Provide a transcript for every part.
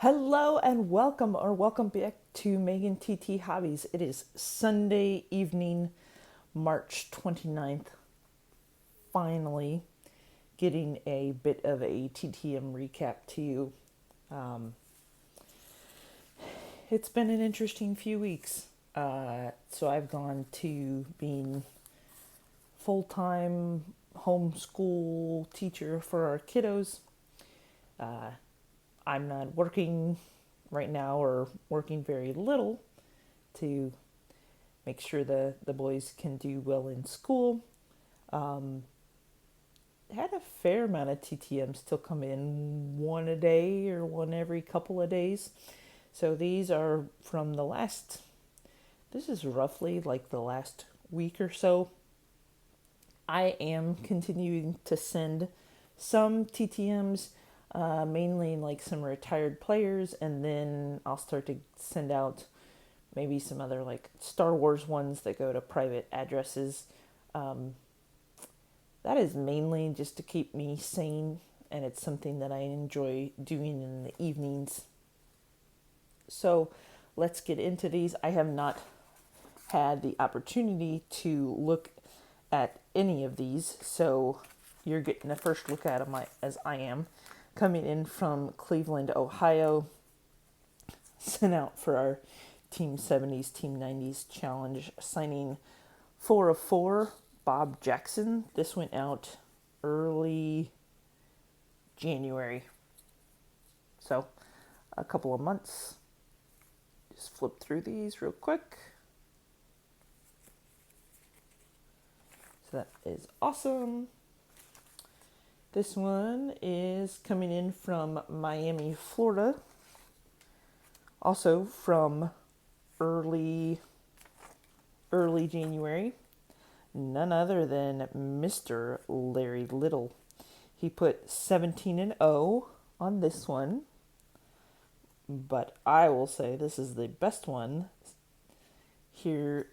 Hello and welcome back to Megan TT Hobbies. It is Sunday evening, March 29th. Finally getting a bit of a TTM recap to you. Um, it's been an interesting few weeks. So I've gone to being full-time homeschool teacher for our kiddos. Uh, I'm not working right now or working very little to make sure the boys can do well in school. Um, had a fair amount of TTM still come in, one a day or one every couple of days. So these are from this is roughly like the last week or so. I am continuing to send some TTMs, mainly like some retired players, and then I'll start to send out maybe some other like Star Wars ones that go to private addresses. Um, that is mainly just to keep me sane, and it's something that I enjoy doing in the evenings. So let's get into these. I have not had the opportunity to look at any of these, so you're getting a first look at them as I am. Coming in from Cleveland, Ohio, sent out for our Team 70s, Team 90s challenge, signing 4 of 4, Bob Jackson. This went out early January, so a couple of months. Just flip through these real quick. So that is awesome. This one is coming in from Miami, Florida. Also from early January. None other than Mr. Larry Little. He put 17 and 0 on this one. But I will say this is the best one here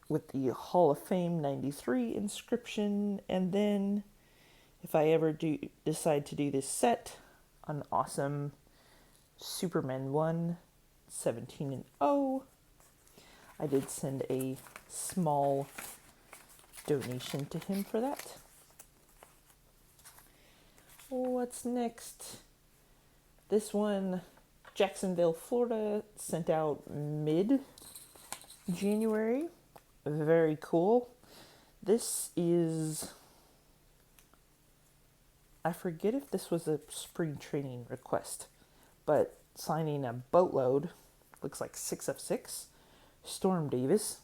with the Hall of Fame 93 inscription. And then if I ever do decide to do this set, an awesome Superman 1, 17 and 0. I did send a small donation to him for that. What's next? This one, Jacksonville, Florida, sent out mid-January. Very cool. This is, I forget if this was a spring training request, but signing a boatload, looks like 6 of 6, Storm Davis,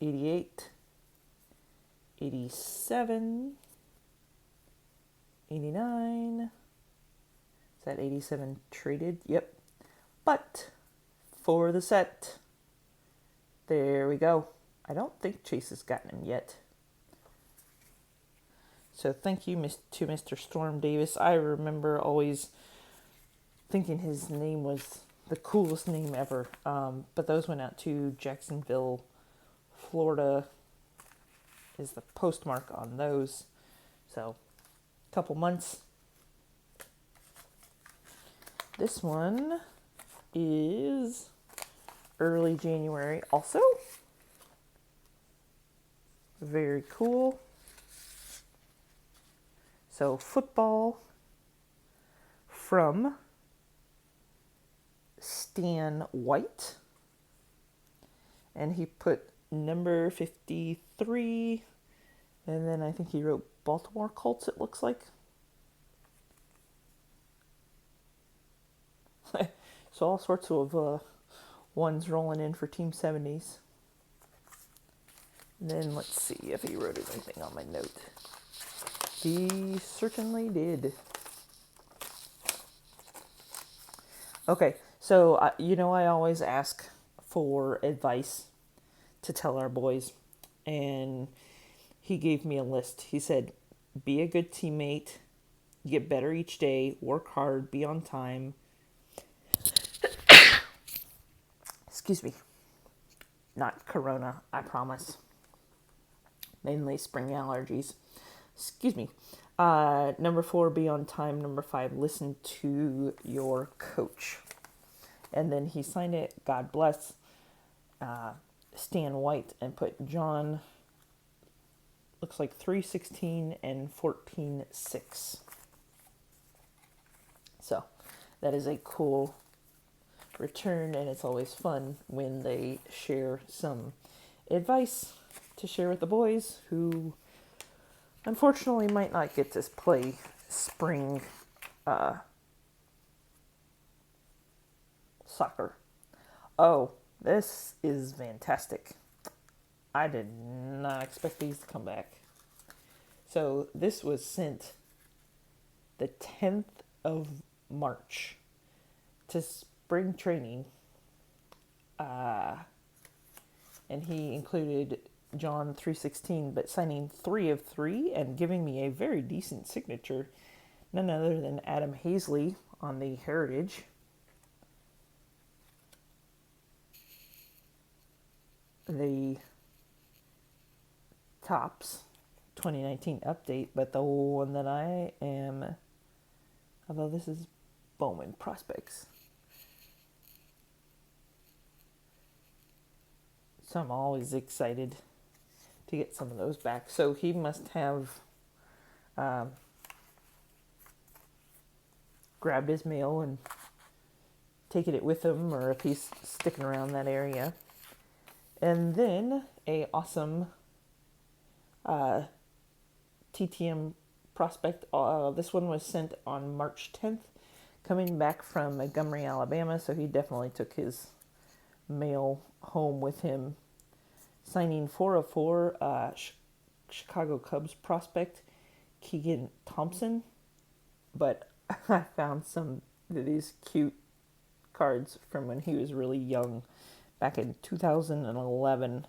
88, 87, 89. Is that 87 traded? Yep. But for the set, there we go. I don't think Chase has gotten him yet. So thank you to Mr. Storm Davis. I remember always thinking his name was the coolest name ever. But those went out to Jacksonville, Florida is the postmark on those. So a couple months. This one is early January also. Very cool. So football from Stan White. And he put number 53. And then I think he wrote Baltimore Colts, it looks like. So all sorts of ones rolling in for Team 70s. And then let's see if he wrote anything on my note. He certainly did. Okay, so I always ask for advice to tell our boys, and he gave me a list. He said, be a good teammate, get better each day, work hard, be on time. Excuse me. Not corona, I promise. Mainly spring allergies. Excuse me. Number 4, be on time. Number 5, listen to your coach. And then he signed it, God bless, Stan White, and put John, looks like 3:16 and 14:6. So that is a cool return, and it's always fun when they share some advice to share with the boys who unfortunately might not get to play spring soccer. Oh, this is fantastic. I did not expect these to come back. So this was sent the 10th of March to spring training. And he included John 3:16, but signing 3 of 3 and giving me a very decent signature. None other than Adam Hazley on the Heritage. The Tops 2019 update, but the one that I am, although this is Bowman Prospects. So I'm always excited to get some of those back. So he must have grabbed his mail and taken it with him, or if he's sticking around that area. And then a awesome TTM prospect. This one was sent on March 10th, coming back from Montgomery, Alabama. So he definitely took his mail home with him. Signing 4 of 4, Chicago Cubs prospect Keegan Thompson. But I found some of these cute cards from when he was really young, back in 2011.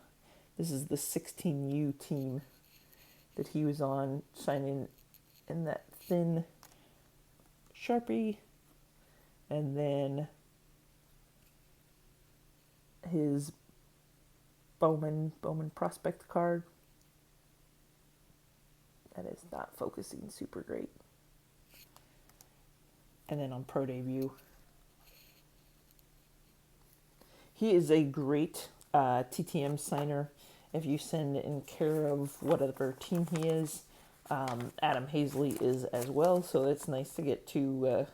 This is the 16U team that he was on, signing in that thin Sharpie. And then his Bowman prospect card. That is not focusing super great. And then on Pro Debut, he is a great TTM signer. If you send in care of whatever team he is, Adam Hazley is as well. So it's nice to get two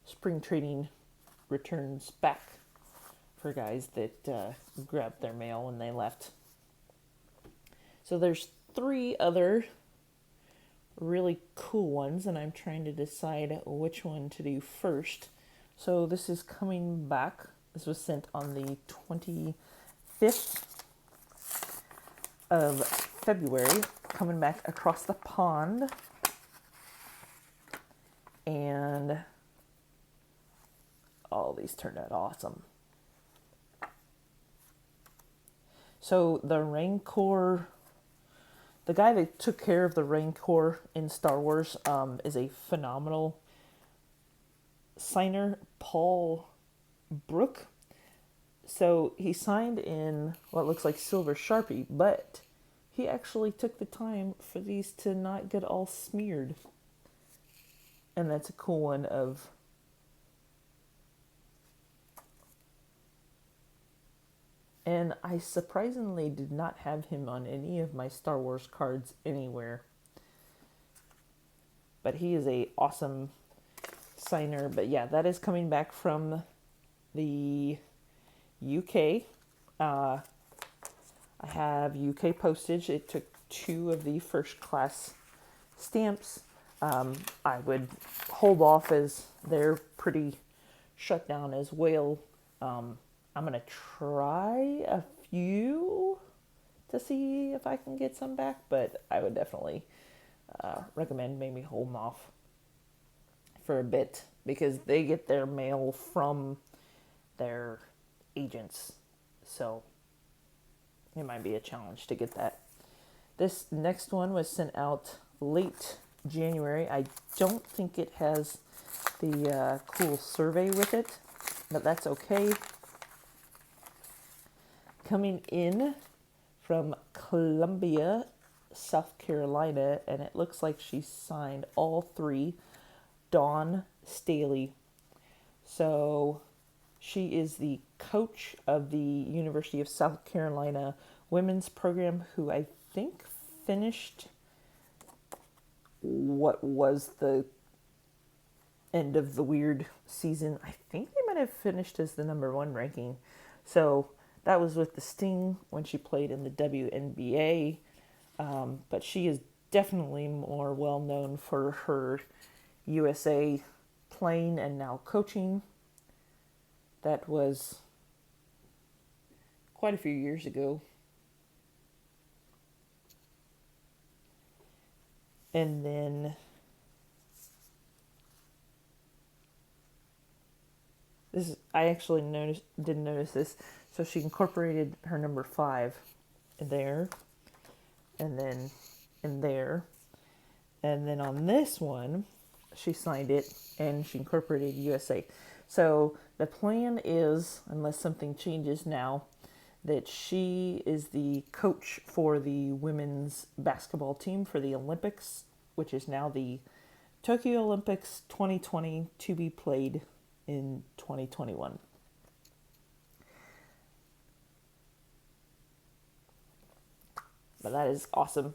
spring training returns back for guys that grabbed their mail when they left. So there's 3 other really cool ones, and I'm trying to decide which one to do first. So this is coming back. This was sent on the 25th of February, coming back across the pond. And all these turned out awesome. So the Rancor, the guy that took care of the Rancor in Star Wars is a phenomenal signer, Paul Brook. So he signed in what looks like silver Sharpie, but he actually took the time for these to not get all smeared. And that's a cool one of and I surprisingly did not have him on any of my Star Wars cards anywhere. But he is a awesome signer. But yeah, that is coming back from the UK. I have UK postage. It took 2 of the first class stamps. I would hold off as they're pretty shut down as well. I'm going to try a few to see if I can get some back, but I would definitely recommend maybe holding off for a bit because they get their mail from their agents. So it might be a challenge to get that. This next one was sent out late January. I don't think it has the cool survey with it, but that's okay. Coming in from Columbia, South Carolina, and it looks like she signed all three. Dawn Staley. So she is the coach of the University of South Carolina women's program, who I think finished what was the end of the weird season. I think they might have finished as the number one ranking. So that was with the Sting when she played in the WNBA. But she is definitely more well known for her USA playing and now coaching. That was quite a few years ago. And then this is, I actually didn't notice this. So she incorporated her number 5 there, and then in there, and then on this one, she signed it and she incorporated USA. So the plan is, unless something changes now, that she is the coach for the women's basketball team for the Olympics, which is now the Tokyo Olympics 2020, to be played in 2021. But that is awesome.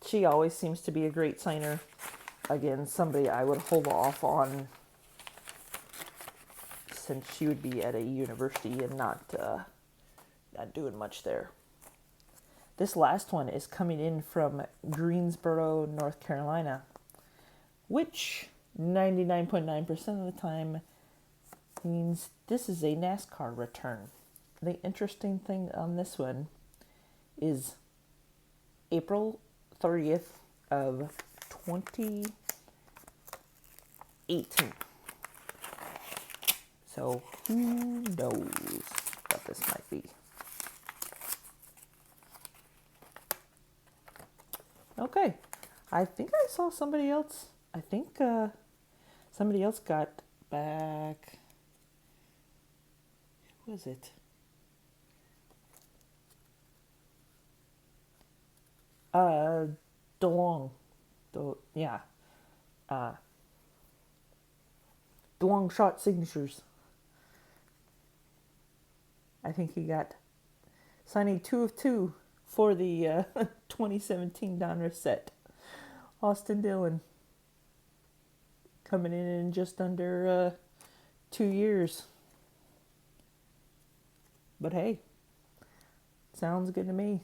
She always seems to be a great signer. Again, somebody I would hold off on, since she would be at a university and not doing much there. This last one is coming in from Greensboro, North Carolina, which 99.9% of the time means this is a NASCAR return. The interesting thing on this one is April 30th of 2018. So who knows what this might be. Okay, I think I saw somebody else. I think somebody else got back. Who was it? DeLong. DeLong Shot Signatures. I think he got signing 2 of 2 for the 2017 Donruss set. Austin Dillon coming in just under 2 years. But hey, sounds good to me.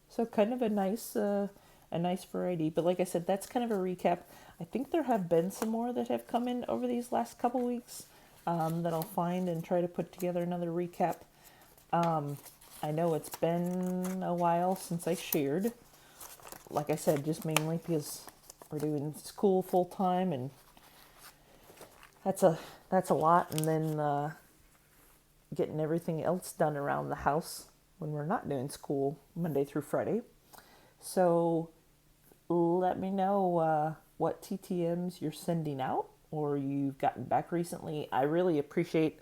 So kind of a nice variety. But like I said, that's kind of a recap. I think there have been some more that have come in over these last couple weeks that I'll find and try to put together another recap. I know it's been a while since I shared. Like I said, just mainly because we're doing school full time, and that's a lot. And then getting everything else done around the house when we're not doing school Monday through Friday. So let me know what TTMs you're sending out or you've gotten back recently. I really appreciate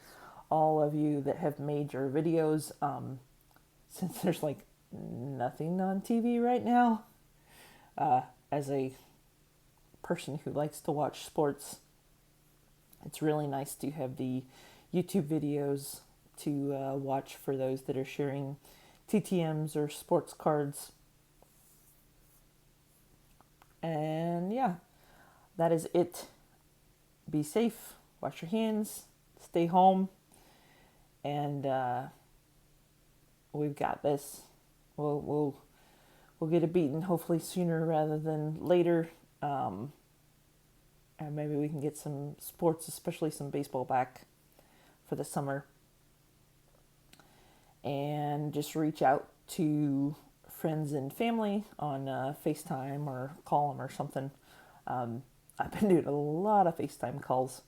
all of you that have made your videos. Since there's like nothing on TV right now, as a person who likes to watch sports, it's really nice to have the YouTube videos to watch for those that are sharing TTMs or sports cards. And yeah, that is it. Be safe, wash your hands, stay home, and we've got this. We'll get it beaten hopefully sooner rather than later. And maybe we can get some sports, especially some baseball, back for the summer. And just reach out to friends and family on FaceTime or call them or something. I've been doing a lot of FaceTime calls,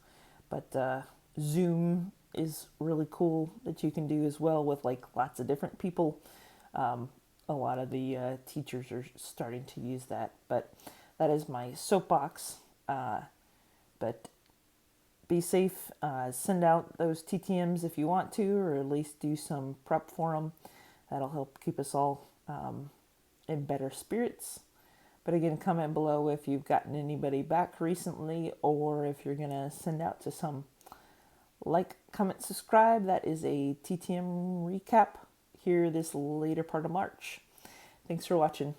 but Zoom is really cool that you can do as well with like lots of different people. A lot of the teachers are starting to use that, but that is my soapbox. But be safe. Send out those TTMs if you want to, or at least do some prep for them. That'll help keep us all in better spirits. But again, comment below if you've gotten anybody back recently, or if you're going to send out to some. Like, comment, subscribe. That is a TTM recap here this later part of March. Thanks for watching.